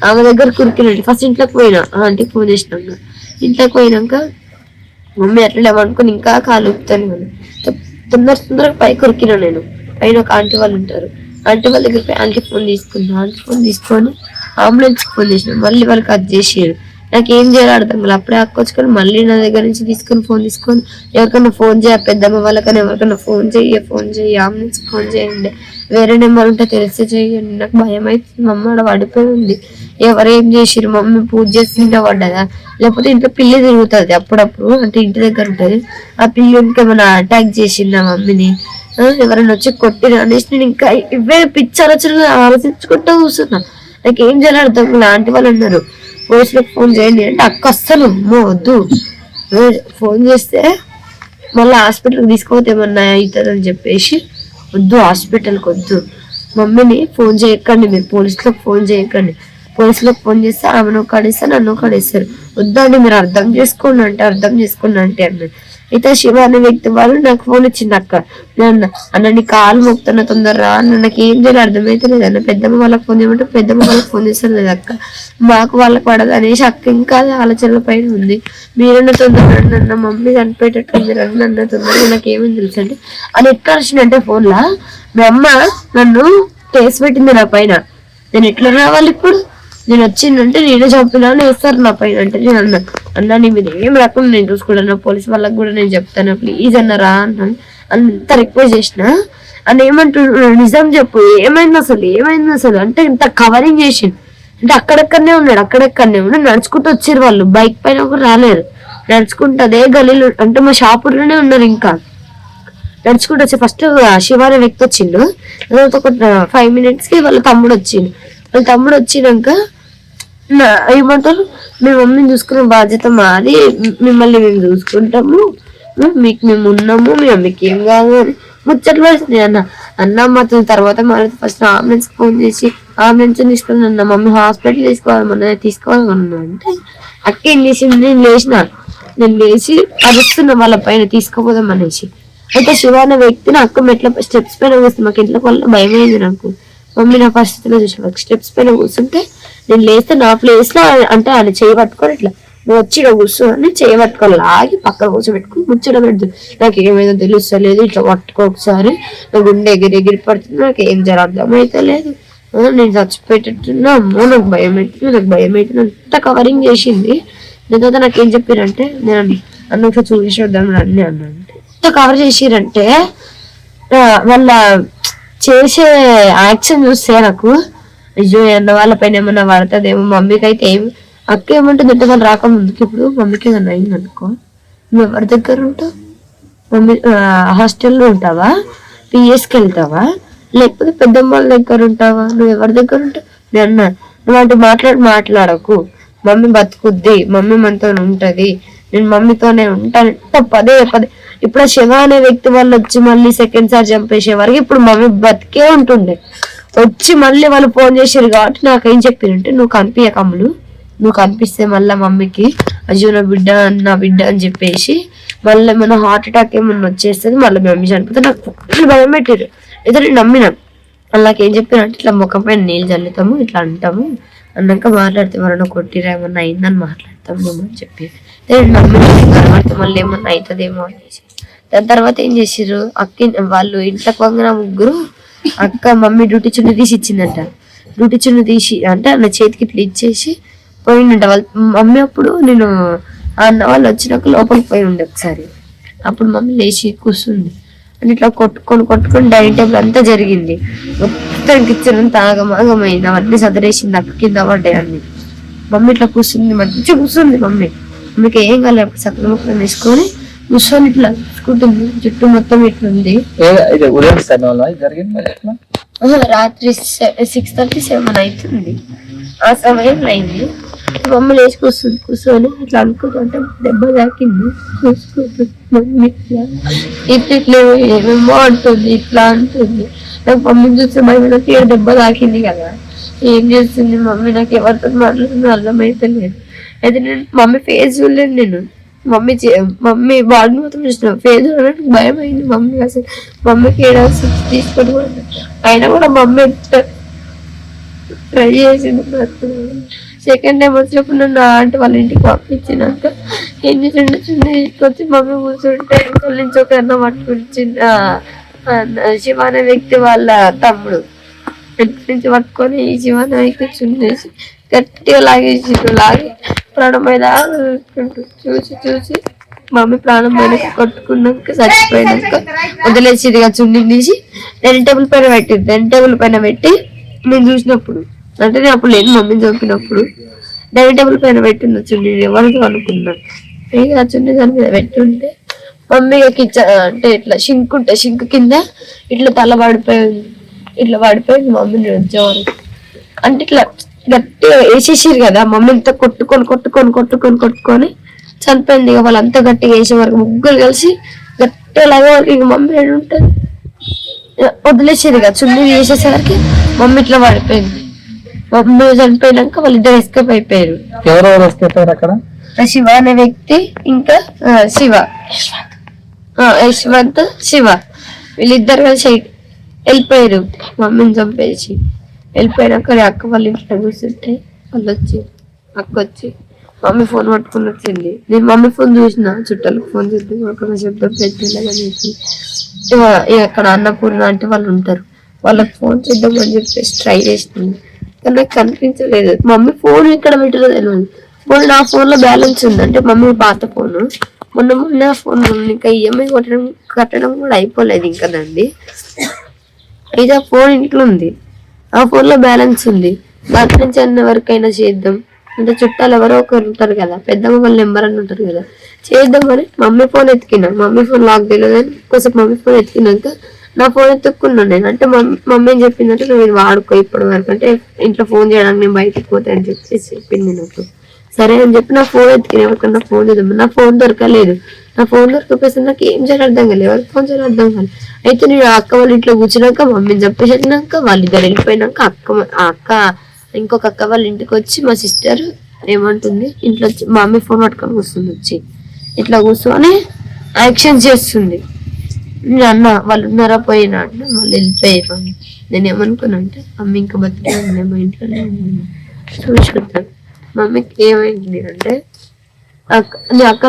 ఆమె దగ్గర కురికినండి. ఫస్ట్ ఇంట్లోకి పోయినా, ఆంటీకి ఫోన్ చేసినాక ఇంట్లోకి పోయినాక మమ్మీ అట్లా అనుకుని ఇంకా కాలు ఊపుతాను. తొందరగా పై కొరికినా. నేను పైన ఒక ఆంటీ వాళ్ళు ఉంటారు, ఆంటీ వాళ్ళ దగ్గర పోయి ఆంటీ ఫోన్ తీసుకున్నా. ఆంటీ ఫోన్ తీసుకొని అంబులెన్స్ ఫోన్ చేసిన. మళ్ళీ వాళ్ళకి అది చేసారు. నాకు ఏం చేయాలో అర్థం కాదు. అప్పుడే అక్కొచ్చుకొని మళ్ళీ నా దగ్గర నుంచి ఫోన్ తీసుకొని ఎవరికన్నా ఫోన్ చేయ, పెద్దమ్మ వాళ్ళకన్నా ఎవరికన్నా ఫోన్ చెయ్యి అంబులెన్స్ ఫోన్ చేయండి, వేరే నెంబర్ ఉంటే తెలిస్తే చెయ్యండి. నాకు భయం అవుతుంది. మమ్మీ ఆడ పడిపోయి ఉంది. ఎవరేం చేసిరు? మమ్మీ పూజ చేసి ఇంట్లో పడ్డదా, లేకపోతే ఇంట్లో పిల్లి తిరుగుతుంది అప్పుడప్పుడు, అంటే ఇంటి దగ్గర ఉంటుంది. ఆ పిల్లి ఇంకేమైనా అటాక్ చేసిందా మమ్మీని, ఎవరైనా వచ్చి కొట్టిన అనేసి నేను ఇంకా ఇవే పిచ్చాలోచనలు ఆలోచించుకుంటూ కూర్చున్నా. నాకు ఏం చేయాలి అర్థం. లాంటి వాళ్ళు ఉన్నారు, పోలీసులకు ఫోన్ చేయండి అంటే అక్క అస్సలు వద్దు. ఫోన్ చేస్తే మళ్ళీ హాస్పిటల్కి తీసుకుపోతే ఏమన్నా అవుతుందని చెప్పేసి వద్దు, హాస్పిటల్కి వద్దు, మమ్మీని ఫోన్ చేయకండి, మీరు పోలీసులకు ఫోన్ చేయకండి. పోలీసులకు ఫోన్ చేస్తే ఆమెను కడిస్తే నన్ను కడిస్తారు. వద్దండి, మీరు అర్థం చేసుకోండి అంటే అన్నాడు. అయితే శివ అనే వ్యక్తి వాళ్ళు నాకు ఫోన్ ఇచ్చింది. అక్క అన్న నీ కాలు మొక్కుతున్న తొందరరా అన్న, నాకు ఏం చేయాలి అర్థమైతే లేదు అన్న. పెద్దమ్మ వాళ్ళకి ఫోన్ చేయమంటే పెద్దమ్మ వాళ్ళకి ఫోన్ చేస్తారు లేదు అక్క, మాకు వాళ్ళకి పడదు అనేసి అక్క ఇంకా ఆలోచనల పైన ఉంది. మీరన్నా తొందరగా అన్న, మమ్మీ చనిపోయేటట్టు మీరు అన్న తొందరగా, నాకు ఏమని తెలుసు అంటే అని ఎట్లా వచ్చిందంటే ఫోన్లో మీ అమ్మ నన్ను కేసు పెట్టింది నా పైన, నేను ఎట్లా రావాలి ఇప్పుడు, నేను వచ్చిందంటే నేనే చంపినాను వేస్తారు నా పైన అంటే. నేను అన్నా నీ మీద ఏం రకం నేను చూసుకుంటాను, పోలీస్ వాళ్ళకి కూడా నేను చెప్తాను ప్లీజ్ అన్నారా అన్నాను. అంత రిక్వెస్ట్ చేసిన అని ఏమంటున్నాడు, నిజం చెప్పు ఏమైంది అసలు అంటే ఇంత కవరింగ్ చేసిండు. అంటే అక్కడెక్కడనే ఉన్నాడు, నడుచుకుంటూ వచ్చారు వాళ్ళు, బైక్ పైన కూడా రాలేరు, నడుచుకుంటూ అదే గలీలు అంటే మా షాపులోనే ఉన్నారు. ఇంకా నడుచుకుంటూ వచ్చి ఫస్ట్ శివాని వ్యక్తి వచ్చిండు, తర్వాత ఒక 5 minutes వాళ్ళ తమ్ముడు వచ్చినాక ఏమంటారు, మీ మమ్మీని చూసుకునే బాధ్యత మాది, మిమ్మల్ని మేము చూసుకుంటాము, మీకు మేము ఉన్నాము, మీ మమ్మీకి ఏం కాదు అని ముచ్చట్లు పడుతుంది. అన్న మాతో తర్వాత మళ్ళీ ఫస్ట్ అంబులెన్స్ ఫోన్ చేసి అంబులెన్స్ తీసుకుని అన్న మమ్మీ హాస్పిటల్ తీసుకోవాలన్నా అంటే అక్క ఏం చేసింది, నేను లేచి అరుస్తున్నా వాళ్ళ పైన తీసుకోపోదాం అనేసి. అయితే శివ అనే వ్యక్తిని అక్క మెట్ల స్టెప్స్ పైన కూర్చుంది. మాకు ఇంట్లో వల్ల భయం అయింది నాకు. మమ్మీ నా పరిస్థితిలో చూసిన స్టెప్స్ పైన కూర్చుంటే నేను లేస్తే నా ప్లేస్ లో అంటే ఆయన చేయి పట్టుకొని ఇట్లా నువ్వు వచ్చి ఇలా కూర్చోని చేయి పట్టుకొని లాగి పక్కన కూర్చోబెట్టుకుని ముచ్చట పెడుతు. నాకు ఏమైనా తెలుస్తలేదు, ఇట్లా పట్టుకో ఒకసారి, నా గుండె ఎగిరి పడుతుంది, నాకు ఏం జర అర్థమైతే లేదు, నేను చచ్చిపోయేటట్టున్నా, అమ్మో నాకు భయం అవుతుంది అంత కవరింగ్ చేసింది. నేను తర్వాత నాకేం చెప్పారంటే నేను అన్న ఒకసారి చూసి వద్దాం రండి అన్న. ఎంత కవర్ చేసిరంటే వాళ్ళ చేసే యాక్షన్ చూస్తే నాకు అయ్యో అన్న వాళ్ళ పైన ఏమన్నా పడుతుందేమో. మమ్మీకి అయితే ఏమి అక్క ఏమంటుంది అంటే వాళ్ళు రాకముందుకు ఇప్పుడు మమ్మీకి ఏదన్నా అయింది అనుకో, నువ్వు ఎవరి దగ్గర ఉంటావు, మమ్మీ హాస్టల్లో ఉంటావా, పిఎస్కి వెళ్తావా, లేకపోతే పెద్దమ్మ వాళ్ళ దగ్గర ఉంటావా, నువ్వు ఎవరి దగ్గర ఉంటావు? నేను అన్నా నువ్వు అంటే మాట్లాడకు, మమ్మీ బతుకుద్ది, మమ్మీ మనతో ఉంటది, నేను మమ్మీతోనే ఉంటాను పదే. ఇప్పుడు శివ అనే వ్యక్తి వాళ్ళు వచ్చి మళ్ళీ సెకండ్ సారి చంపేసే వరకు ఇప్పుడు మమ్మీ బతికే ఉంటుండే. వచ్చి మళ్ళీ వాళ్ళు ఫోన్ చేసారు కాబట్టి నాకేం చెప్పారంటే నువ్వు కనిపించకమ్ములు, నువ్వు కనిపిస్తే మళ్ళీ మమ్మీకి అయ్యో నా బిడ్డ అని చెప్పేసి మళ్ళీ ఏమైనా హార్ట్ అటాక్ ఏమన్నా వచ్చేస్తుంది, మళ్ళీ మమ్మీ చనిపోతే నాకు ఫుల్ భయం పెట్టారు. అయితే నేను నమ్మినాను. నాకేం చెప్పారంటే ఇట్లా ముఖం పైన నీళ్ళు చల్లుతాము, ఇట్లా అంటాము, అన్నాక మాట్లాడితే ఎవరైనా కొట్టిరా ఏమన్నా అయిందని మాట్లాడతాం మేము అని చెప్పి నేను నమ్మిన తర్వాత మళ్ళీ ఏమన్నా అవుతుందేమో అనేసి. దాని తర్వాత ఏం చేసారు, వాళ్ళు ఇంట్లోకి వంగిన ముగ్గురు అక్క మమ్మీ డ్యూటీ చున్నీ తీసి ఇచ్చిందంట. డ్యూటీ చున్నీ తీసి అంటే నా చేతికి ఇట్లా ఇచ్చేసి పోయిందంట. వాళ్ళ మమ్మీ అప్పుడు నేను అన్న వాళ్ళు వచ్చినాక లోపలికి పోయి ఉండే ఒకసారి. అప్పుడు మమ్మీ లేచి కూర్చుంది అని ఇట్లా కొట్టుకొని డైనింగ్ టేబుల్ అంతా జరిగింది. మొత్తం కిచెన్ అంతా ఆగమైంది, అవన్నీ సదరేసింది, అక్క కింద పడ్డాయి అన్ని. మమ్మీ ఇట్లా కూర్చుంది, మంచిగా కూర్చుంది మమ్మీకి ఏం కాలేదు. సకల ముక్కలు వేసుకొని కూర్చొని ఇట్లా చూసుకుంటుంది, జుట్టు మొత్తం ఇట్లుంది. రాత్రి 6:30, 7 అవుతుంది, ఆ సమయంలో అయింది. మమ్మీ లేచి కూర్చొని ఇట్లా అనుకుంటుంటే దెబ్బ తాకింది. చూసుకుంటుంది మమ్మీ ఇట్లా ఏమేమో అంటుంది, ఇట్లా అంటుంది. నాకు మమ్మీని చూస్తే నాకు దెబ్బ తాకింది కదా, ఏం చేస్తుంది మమ్మీ, నాకు ఎవరితో మాట్లాడుతుందో అర్థమైతే లేదు. అయితే నేను మమ్మీ ఫేస్ చూడలేదు, నేను మమ్మీ బాడీ మొత్తం చూసిన, ఫేస్ చూడడానికి భయం అయింది మమ్మీ. అసలు మమ్మీకి 7 hours తీసుకొని అయినా కూడా మమ్మీ ట్రై చేసింది. సెకండ్ టైం వచ్చినప్పుడు నన్ను ఆంటీ వాళ్ళ ఇంటికి పంపించినాక ఏం చేసిండే చున్నీ తీసుకొచ్చి మమ్మీ కూర్చుంటే ఇంట్లో నుంచి ఒక అన్న పట్టుకుని శివ అనే వ్యక్తి వాళ్ళ తమ్ముడు ఇంటి నుంచి పట్టుకొని ఈ శివ అనే వ్యక్తి చున్నేసి గట్టిగా లాగి ప్రాణం మీద చూసి చూసి మమ్మీ ప్రాణం పైన కొట్టుకున్నాక చచ్చిపోయినాక వదిలేసి ఇదిగా చున్నీ తీసి డైనింగ్ టేబుల్ పైన పెట్టింది. డైనింగ్ టేబుల్ పైన పెట్టి నేను చూసినప్పుడు అంటే నేను అప్పుడు లేని మమ్మీని చంపినప్పుడు డైనింగ్ టేబుల్ పైన పెట్టింది చున్నీ. ఎవరితో అనుకున్నాను ఇక ఆ చున్నీ దాని మీద పెట్టుంటే మమ్మీ కిచెన్ అంటే ఇట్లా షింక్ ఉంటే షింక్ కింద ఇట్లా తల పడిపోయింది. ఇట్లా పడిపోయింది మమ్మీని వచ్చేవారు అంటే ఇట్లా గట్టిగా వేసేసారు కదా మమ్మీ ఇంత కొట్టుకొని చనిపోయింది. ఇక వాళ్ళంతా గట్టిగా వేసే వరకు ముగ్గురు కలిసి గట్టిగా లాగా ఇక మమ్మీ ఏడు ఉంటుంది వదిలేసేది కదా చున్నీ వేసేసరికి మమ్మీ ఇట్లా పడిపోయింది. మమ్మీ చనిపోయినాక వాళ్ళిద్దరు ఎస్కేప్ అయిపోయారు. ఎవరెవరు ఎస్కేప్ అయ్యారు అక్కడ? శివ అనే వ్యక్తి ఇంకా యశ్వంత్ శివ వీళ్ళిద్దరు కలిసి వెళ్ళిపోయారు. మమ్మీని చంపేసి వెళ్ళిపోయినాక అక్క వాళ్ళ ఇంట్లో కూర్చుంటే అక్క వచ్చి మమ్మీ ఫోన్ పట్టుకుని వచ్చింది. నేను మమ్మీ ఫోన్ చూసిన చుట్టాలకు ఫోన్ చేస్తే అక్కడ శబ్దం పెట్టింది. అక్కడ అన్నపూర్ణ అంటే వాళ్ళు ఉంటారు వాళ్ళకి ఫోన్ చేద్దామని చెప్పేసి ట్రై చేసింది కానీ నాకు కనిపించలేదు. మమ్మీ ఫోన్ ఇక్కడ పెట్టదో తెలియదు. మొన్న నా ఫోన్ లో బ్యాలెన్స్ ఉంది అంటే మమ్మీ పాత ఫోన్ మొన్న ఫోన్ ఇంకా ఈఎంఐ కట్టడం కూడా అయిపోలేదు ఇంకా దాన్ని. ఇది ఆ ఫోన్ ఇంట్లో ఉంది. ఆ ఫోన్ లో బ్యాలెన్స్ ఉంది. దాని నుంచి అన్న వరకైనా చేద్దాం అంటే చుట్టాలు ఎవరో ఒకరు ఉంటారు కదా పెద్దమ్మ వాళ్ళ నెంబర్ అని ఉంటారు కదా చేద్దామని మమ్మీ ఫోన్ ఎత్తికినా. మమ్మీ ఫోన్ లాక్ తెలియదని కొంచెం మమ్మీ ఫోన్ ఎత్తికినాక నా ఫోన్ ఎత్తుక్కున్నాను నేను. అంటే మమ్మీ ఏం చెప్పిందంటే నువ్వు ఇది వాడుకో ఇప్పటి వరకు అంటే ఇంట్లో ఫోన్ చేయడానికి నేను బయటకు పోతా అని చెప్పేసి చెప్పింది నాకు. సరే అని చెప్పి నా ఫోన్ ఎత్తుకుని ఎవరికన్నా ఫోన్ చేద్దాం. నా ఫోన్ దొరకలేదు. నా ఫోన్ దొరకపోతే నాకు ఏం చేయాలి అర్థం కాలేదు. ఎవరికి ఫోన్ చేయాలి అర్థం కాలేదు. అయితే నేను అక్క వాళ్ళ ఇంట్లో కూర్చున్నాక మమ్మీని చెప్పేసినాక వాళ్ళిద్దరు వెళ్ళిపోయినాక అక్క ఇంకొక అక్క వాళ్ళ ఇంటికి వచ్చి మా సిస్టర్ ఏమంటుంది ఇంట్లో వచ్చి మా మమ్మీ ఫోన్ పట్టుకొని కూర్చుంది. వచ్చి ఇట్లా కూర్చొని యాక్షన్ చేస్తుంది. నేను అన్న వాళ్ళు ఉన్నారా పోయినా అంటే వాళ్ళు వెళ్ళిపోయారు. నేను ఏమనుకున్నా అంటే మమ్మీ ఇంకా బతికే ఉంది మా ఇంట్లోనే ఉంది చూసుకుంటాను. మమ్మీకి ఏమైంది అంటే నీ అక్క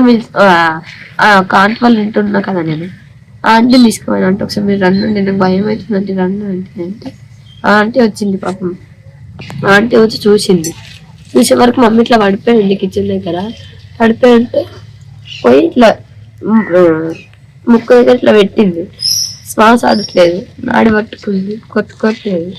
కాంటి వాళ్ళు వింటున్నా కదా నేను ఆ ఆంటీ తీసుకోవాలి అంటే ఒకసారి మీరు రండి నాకు భయం అవుతుందంటే రండి అంటే ఆ ఆంటీ వచ్చింది. పాపం ఆంటీ వచ్చి చూసే వరకు మమ్మీ ఇట్లా పడిపోయింది కిచెన్ దగ్గర. పడిపోయి ఉంటే పోయి ఇట్లా ముక్కు దగ్గర ఇట్లా పెట్టింది. శ్వాస ఆడట్లేదు. నాడి పట్టుకుంది కొట్టుకోవట్లేదు.